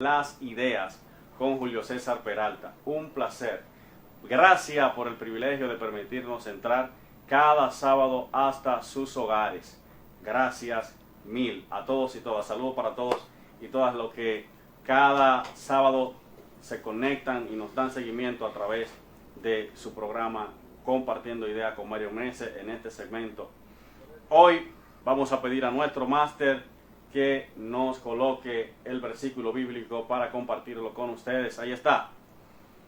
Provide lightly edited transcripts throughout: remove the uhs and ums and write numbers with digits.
Las ideas con Julio César Peralta. Un placer. Gracias por el privilegio de permitirnos entrar cada sábado hasta sus hogares. Gracias mil a todos y todas. Saludos para todos y todas los que cada sábado se conectan y nos dan seguimiento a través de su programa Compartiendo Ideas con Mario Mese en este segmento. Hoy vamos a pedir a nuestro máster que nos coloque el versículo bíblico para compartirlo con ustedes. Ahí está.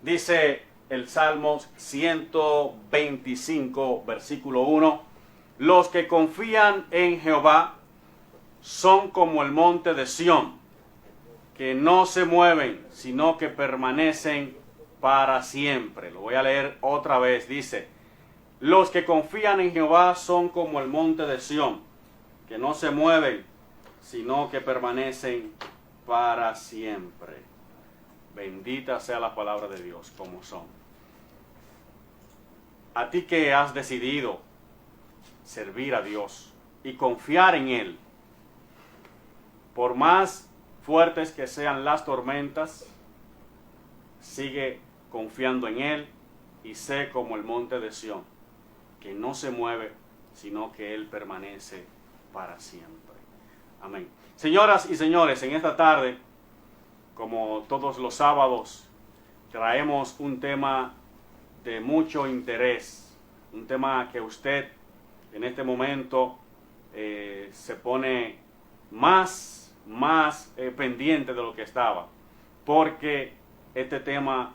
Dice el Salmo 125, versículo 1. Los que confían en Jehová son como el monte de Sión, que no se mueven, sino que permanecen para siempre. Lo voy a leer otra vez. Dice, los que confían en Jehová son como el monte de Sión, que no se mueven, sino que permanecen para siempre. Bendita sea la palabra de Dios como son. A ti que has decidido servir a Dios y confiar en Él, por más fuertes que sean las tormentas, sigue confiando en Él y sé como el monte de Sión, que no se mueve, sino que Él permanece para siempre. Amén. Señoras y señores, en esta tarde, como todos los sábados, traemos un tema de mucho interés, un tema que usted en este momento se pone más pendiente de lo que estaba, porque este tema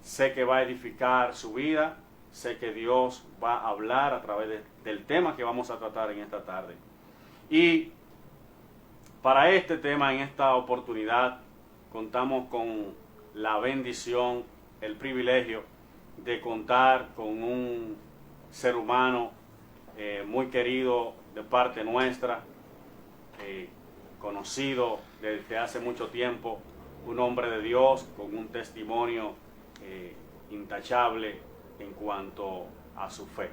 sé que va a edificar su vida, sé que Dios va a hablar a través del tema que vamos a tratar en esta tarde. Y para este tema, en esta oportunidad, contamos con la bendición, el privilegio de contar con un ser humano muy querido de parte nuestra, conocido desde hace mucho tiempo, un hombre de Dios con un testimonio intachable en cuanto a su fe.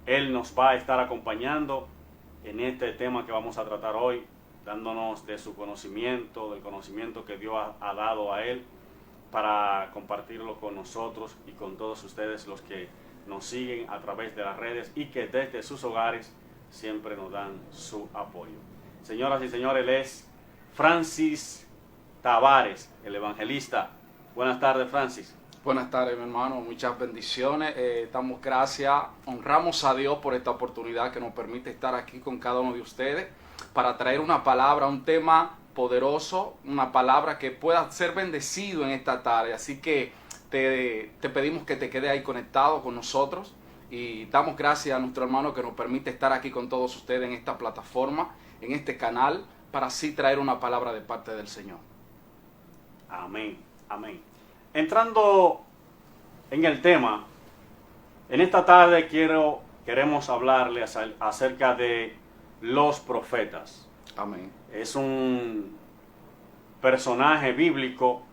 Él nos va a estar acompañando en este tema que vamos a tratar hoy, dándonos de su conocimiento, del conocimiento que Dios ha dado a él, para compartirlo con nosotros y con todos ustedes los que nos siguen a través de las redes y que desde sus hogares siempre nos dan su apoyo. Señoras y señores, él es Francis Tavares, el evangelista. Buenas tardes, Francis. Buenas tardes, mi hermano, muchas bendiciones. Damos gracias, honramos a Dios por esta oportunidad que nos permite estar aquí con cada uno de ustedes para traer una palabra, un tema poderoso, una palabra que pueda ser bendecido en esta tarde. Así que te pedimos que te quedes ahí conectado con nosotros y damos gracias a nuestro hermano que nos permite estar aquí con todos ustedes en esta plataforma, en este canal, para así traer una palabra de parte del Señor. Amén, amén. Entrando en el tema, en esta tarde queremos hablarle acerca de los profetas. Amén. Es un personaje bíblico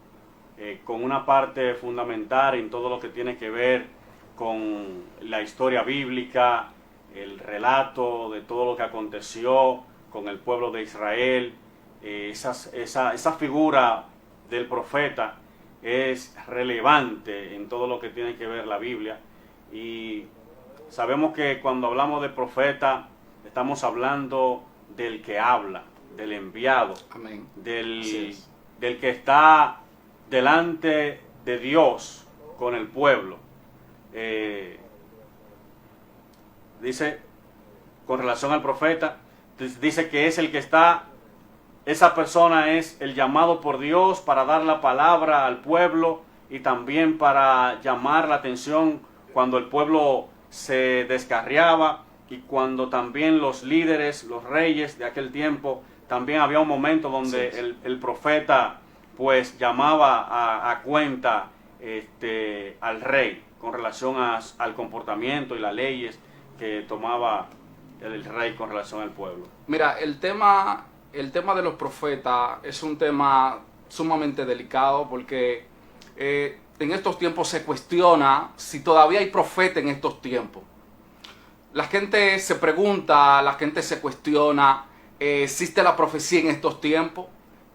con una parte fundamental en todo lo que tiene que ver con la historia bíblica, el relato de todo lo que aconteció con el pueblo de Israel. Esa figura del profeta es relevante en todo lo que tiene que ver la Biblia, y sabemos que cuando hablamos de profeta estamos hablando del que habla, del enviado. Amén. Del que está delante de Dios con el pueblo. Dice, con relación al profeta, dice que es el que está, esa persona es el llamado por Dios para dar la palabra al pueblo y también para llamar la atención cuando el pueblo se descarriaba, y cuando también los líderes, los reyes de aquel tiempo, también había un momento donde el profeta pues llamaba a cuenta al rey con relación al comportamiento y las leyes que tomaba el rey con relación al pueblo. Mira, el tema de los profetas es un tema sumamente delicado, porque en estos tiempos se cuestiona si todavía hay profeta en estos tiempos. La gente se pregunta, la gente se cuestiona, ¿existe la profecía en estos tiempos?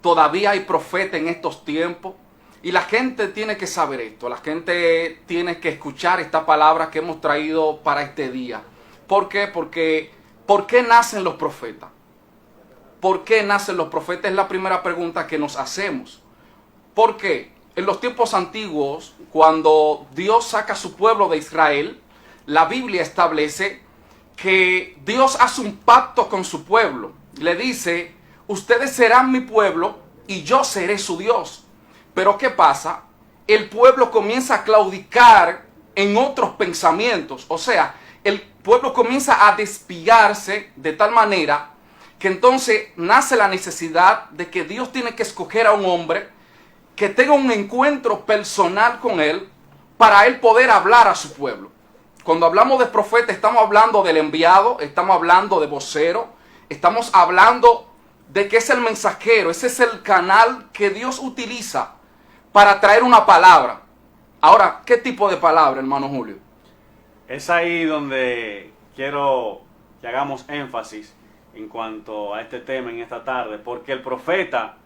todavía hay profeta en estos tiempos. Y la gente tiene que saber esto, la gente tiene que escuchar esta palabra que hemos traído para este día. ¿Por qué? Porque ¿por qué nacen los profetas? ¿Por qué nacen los profetas? Es la primera pregunta que nos hacemos. ¿Por qué? En los tiempos antiguos, cuando Dios saca a su pueblo de Israel, la Biblia establece que Dios hace un pacto con su pueblo. Le dice, ustedes serán mi pueblo y yo seré su Dios. Pero ¿qué pasa? El pueblo comienza a claudicar en otros pensamientos. O sea, el pueblo comienza a despiarse de tal manera que entonces nace la necesidad de que Dios tiene que escoger a un hombre que tenga un encuentro personal con él para él poder hablar a su pueblo. Cuando hablamos de profeta, estamos hablando del enviado, estamos hablando de vocero, estamos hablando de que es el mensajero, ese es el canal que Dios utiliza para traer una palabra. Ahora, ¿qué tipo de palabra, hermano Julio? Es ahí donde quiero que hagamos énfasis en cuanto a este tema en esta tarde, porque el profeta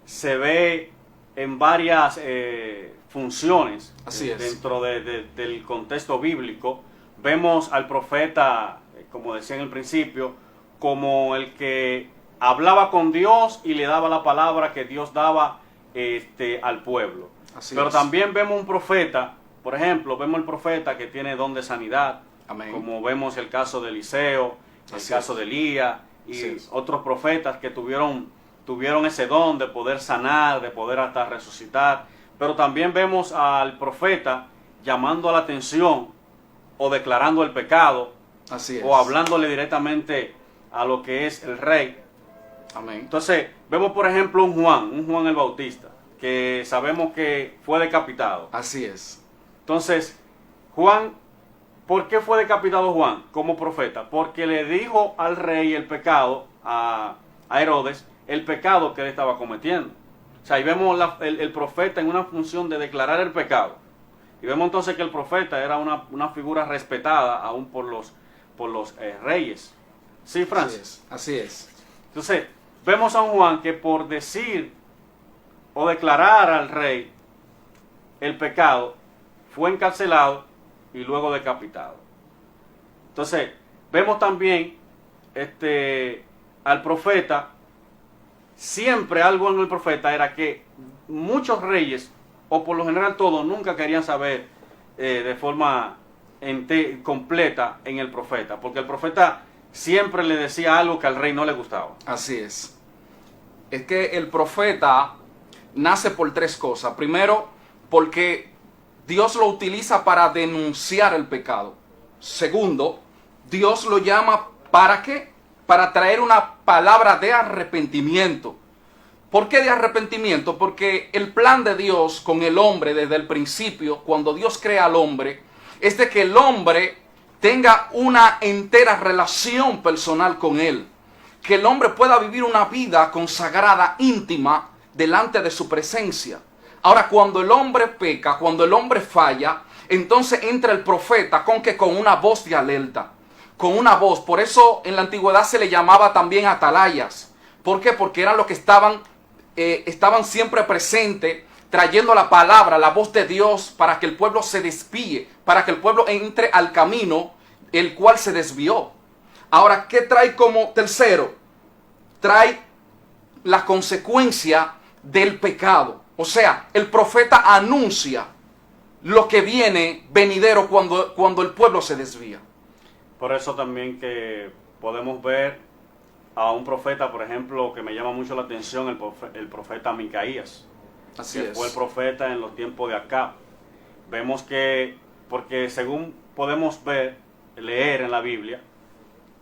se ve en varias funciones. Así es. Dentro del contexto bíblico. Vemos al profeta, como decía en el principio, como el que hablaba con Dios y le daba la palabra que Dios daba al pueblo. Así Pero es. también vemos un profeta, por ejemplo, vemos el profeta que tiene don de sanidad, Amén. como vemos el caso de Eliseo, el Así caso es. de Elías y Así es. otros profetas que tuvieron ese don de poder sanar, de poder hasta resucitar. Pero también vemos al profeta llamando a la atención o declarando el pecado. Así es. O hablándole directamente a lo que es el rey. Amén. Entonces, vemos por ejemplo un Juan el Bautista, que sabemos que fue decapitado. Así es. Entonces, Juan, ¿por qué fue decapitado Juan como profeta? Porque le dijo al rey el pecado, a Herodes, el pecado que él estaba cometiendo. O sea, ahí vemos el profeta en una función de declarar el pecado. Y vemos entonces que el profeta era una figura respetada aún por los reyes. ¿Sí, Francis? Así es. Entonces, vemos a un Juan que por decir o declarar al rey el pecado, fue encarcelado y luego decapitado. Entonces, vemos también al profeta. Siempre algo en el profeta era que muchos reyes, o por lo general todos, nunca querían saber de forma completa en el profeta, porque el profeta siempre le decía algo que al rey no le gustaba. Así es. Es que el profeta nace por tres cosas. Primero, porque Dios lo utiliza para denunciar el pecado. Segundo, Dios lo llama ¿para qué? Para traer una palabra de arrepentimiento. ¿Por qué de arrepentimiento? Porque el plan de Dios con el hombre desde el principio, cuando Dios crea al hombre, es de que el hombre tenga una entera relación personal con Él. Que el hombre pueda vivir una vida consagrada, íntima, delante de su presencia. Ahora, cuando el hombre peca, cuando el hombre falla, entonces entra el profeta con una voz de alerta. Con una voz. Por eso en la antigüedad se le llamaba también atalayas. ¿Por qué? Porque eran los que estaban siempre presentes, trayendo la palabra, la voz de Dios, para que el pueblo se desvíe, para que el pueblo entre al camino el cual se desvió. Ahora, ¿qué trae como tercero? Trae la consecuencia del pecado. O sea, el profeta anuncia lo que viene venidero cuando el pueblo se desvía. Por eso también que podemos ver a un profeta, por ejemplo, que me llama mucho la atención, el profeta Micaías. Así que es. fue el profeta en los tiempos de Acab. Vemos que, porque según podemos leer en la Biblia,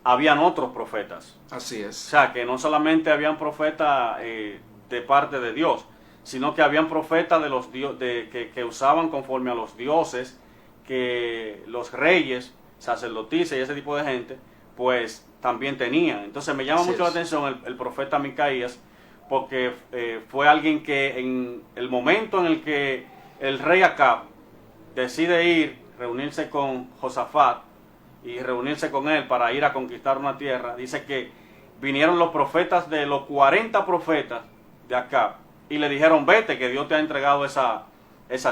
habían otros profetas. Así O es. sea, que no solamente habían profetas de parte de Dios, sino que habían profetas que usaban conforme a los dioses, que los reyes, sacerdotisas y ese tipo de gente, pues también tenían. Entonces me llama mucho la atención el profeta Micaías, porque fue alguien que en el momento en el que el rey Acab decide reunirse con Josafat y reunirse con él para ir a conquistar una tierra, dice que vinieron los profetas, de los 40 profetas de Acab y le dijeron, vete, que Dios te ha entregado esa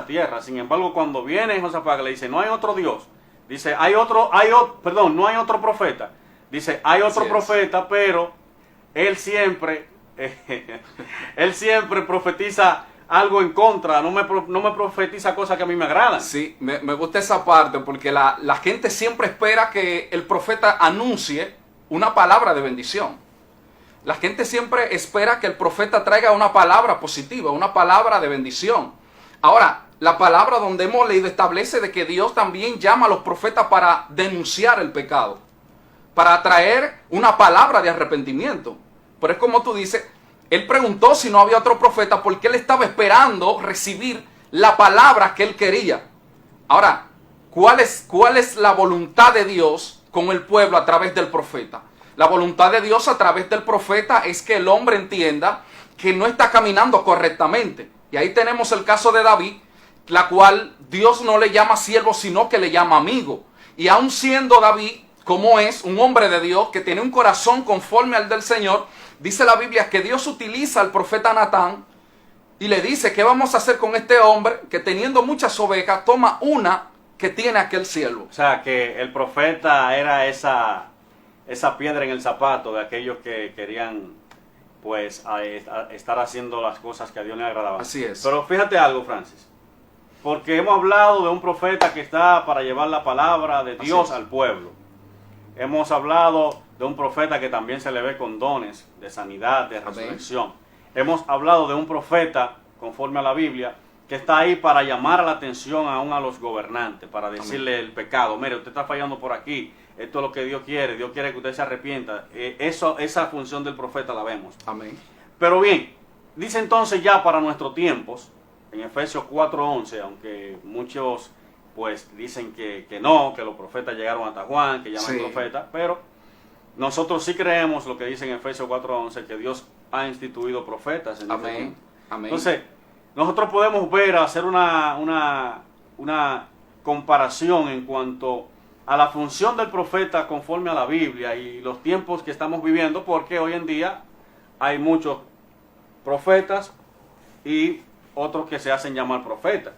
tierra. Sin embargo, cuando viene Josafat, le dice, no hay otro Dios. Dice, no hay otro profeta. Dice, hay otro profeta, pero él siempre profetiza algo en contra, no me profetiza cosas que a mí me agradan. Sí, me gusta esa parte, porque la gente siempre espera que el profeta anuncie una palabra de bendición. La gente siempre espera que el profeta traiga una palabra positiva, una palabra de bendición. Ahora, la palabra donde hemos leído establece de que Dios también llama a los profetas para denunciar el pecado, para traer una palabra de arrepentimiento. Pero es como tú dices, él preguntó si no había otro profeta porque él estaba esperando recibir la palabra que él quería. Ahora, ¿cuál es la voluntad de Dios con el pueblo a través del profeta? La voluntad de Dios a través del profeta es que el hombre entienda que no está caminando correctamente. Y ahí tenemos el caso de David, la cual Dios no le llama siervo, sino que le llama amigo. Y aun siendo David, como es un hombre de Dios, que tiene un corazón conforme al del Señor, dice la Biblia que Dios utiliza al profeta Natán y le dice, ¿qué vamos a hacer con este hombre que teniendo muchas ovejas, toma una que tiene aquel siervo? O sea, que el profeta era esa piedra en el zapato de aquellos que querían, pues, estar haciendo las cosas que a Dios le agradaban. Así es. Pero fíjate algo, Francis, porque hemos hablado de un profeta que está para llevar la palabra de Dios al pueblo. Hemos hablado de un profeta que también se le ve con dones de sanidad, de resurrección. Hemos hablado de un profeta, conforme a la Biblia, que está ahí para llamar la atención aún a los gobernantes, para decirle el pecado. Mire, usted está fallando por aquí, esto es lo que Dios quiere que usted se arrepienta. Esa función del profeta la vemos. Amén. Pero bien, dice entonces ya para nuestros tiempos, en Efesios 4:11, aunque muchos pues dicen que no, que los profetas llegaron hasta Juan, que ya no hay profeta, pero nosotros sí creemos lo que dice en Efesios 4:11, que Dios ha instituido profetas. Amén. Amén. Entonces, nosotros podemos hacer una comparación en cuanto a la función del profeta conforme a la Biblia y los tiempos que estamos viviendo, porque hoy en día hay muchos profetas y otros que se hacen llamar profetas.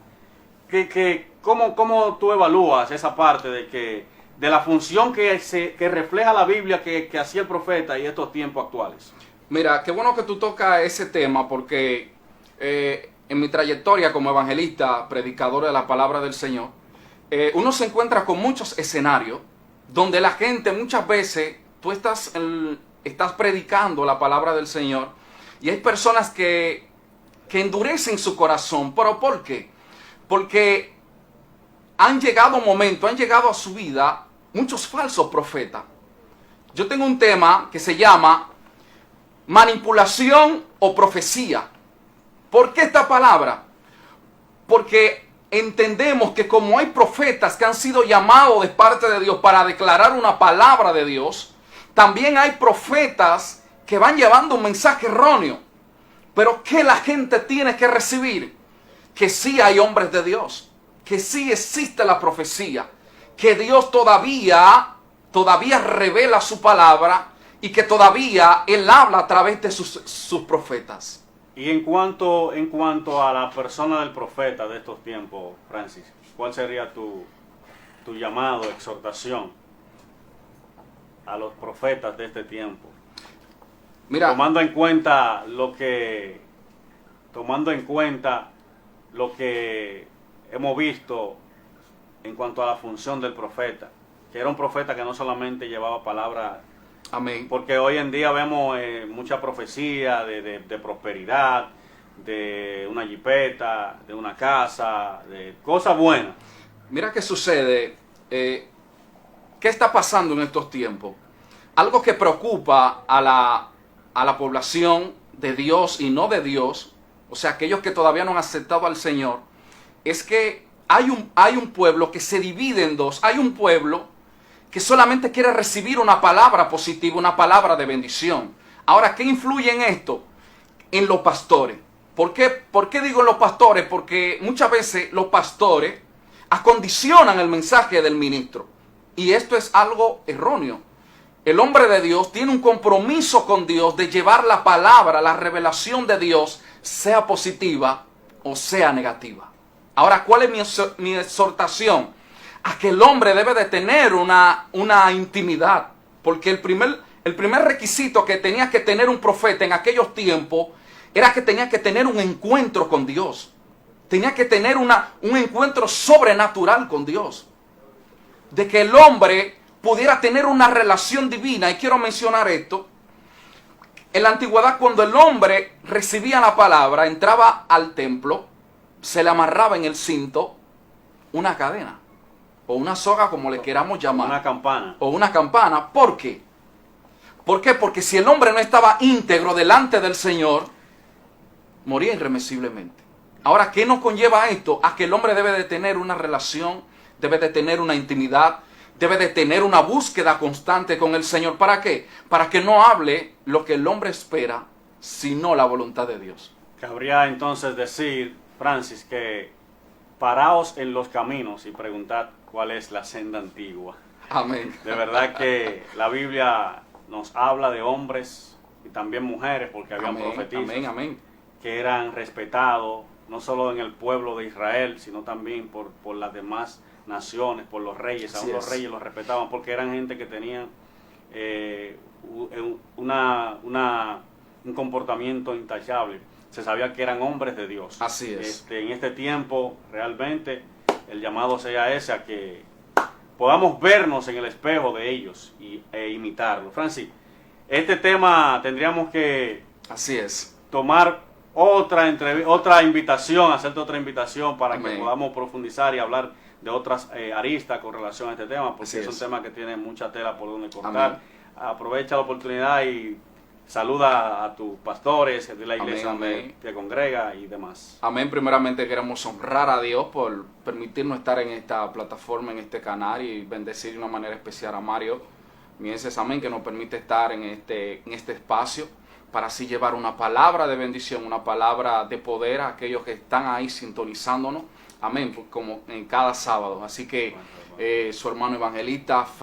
¿Cómo tú evalúas esa parte de la función que refleja la Biblia que hacía el profeta y estos tiempos actuales? Mira, qué bueno que tú tocas ese tema, porque en mi trayectoria como evangelista, predicador de la palabra del Señor, uno se encuentra con muchos escenarios donde la gente muchas veces, tú estás predicando la palabra del Señor y hay personas que endurecen su corazón. ¿Pero por qué? Porque han llegado a su vida muchos falsos profetas. Yo tengo un tema que se llama manipulación o profecía. ¿Por qué esta palabra? Porque entendemos que como hay profetas que han sido llamados de parte de Dios para declarar una palabra de Dios, también hay profetas que van llevando un mensaje erróneo. Pero ¿qué la gente tiene que recibir? Que sí hay hombres de Dios, que sí existe la profecía, que Dios todavía revela su palabra y que todavía Él habla a través de sus profetas. Y en cuanto a la persona del profeta de estos tiempos, Francis, ¿cuál sería tu llamado, exhortación a los profetas de este tiempo? Mira, tomando en cuenta lo que hemos visto en cuanto a la función del profeta, que era un profeta que no solamente llevaba palabra. Amén. Porque hoy en día vemos mucha profecía de prosperidad, de una jipeta, de una casa, de cosas buenas. Mira qué sucede, qué está pasando en estos tiempos. Algo que preocupa a la población de Dios y no de Dios, o sea, aquellos que todavía no han aceptado al Señor, es que hay un pueblo que se divide en dos. Hay un pueblo que solamente quiere recibir una palabra positiva, una palabra de bendición. Ahora, ¿qué influye en esto? En los pastores. ¿Por qué digo en los pastores? Porque muchas veces los pastores acondicionan el mensaje del ministro. Y esto es algo erróneo. el hombre de Dios tiene un compromiso con Dios de llevar la palabra, la revelación de Dios, sea positiva o sea negativa. Ahora, ¿cuál es mi exhortación? A que el hombre debe de tener una intimidad. Porque el primer requisito que tenía que tener un profeta en aquellos tiempos era que tenía que tener un encuentro con Dios. Tenía que tener un encuentro sobrenatural con Dios. De que el hombre pudiera tener una relación divina. Y quiero mencionar esto. En la antigüedad, cuando el hombre recibía la palabra, entraba al templo, se le amarraba en el cinto una cadena. O una soga, como le queramos llamar. Una campana. O una campana. ¿Por qué? ¿Por qué? Porque si el hombre no estaba íntegro delante del Señor, moría irremisiblemente. Ahora, ¿qué nos conlleva esto? A que el hombre debe de tener una relación, debe de tener una intimidad, debe de tener una búsqueda constante con el Señor. ¿Para qué? Para que no hable lo que el hombre espera, sino la voluntad de Dios. Cabría entonces decir, Francis, que paraos en los caminos y preguntad cuál es la senda antigua. Amén. De verdad que la Biblia nos habla de hombres y también mujeres, porque habían profetisas que eran respetados, no solo en el pueblo de Israel, sino también por las demás naciones, por los reyes. Aún los reyes los respetaban porque eran gente que tenían un comportamiento intachable. Se sabía que eran hombres de Dios. Así es. En este tiempo, realmente, el llamado sea ese, a que podamos vernos en el espejo de ellos e imitarlo. Francis, este tema tendríamos que tomar otra invitación, hacerte otra invitación para que podamos profundizar y hablar de otras aristas con relación a este tema, porque es un tema que tiene mucha tela por donde cortar. Aprovecha la oportunidad y saluda a tus pastores de la iglesia donde te congrega y demás. Amén. Primeramente queremos honrar a Dios por permitirnos estar en esta plataforma, en este canal, y bendecir de una manera especial a Mario Mieses, amén, que nos permite estar en este espacio para así llevar una palabra de bendición, una palabra de poder a aquellos que están ahí sintonizándonos. Amén, como en cada sábado. Así que su hermano evangelista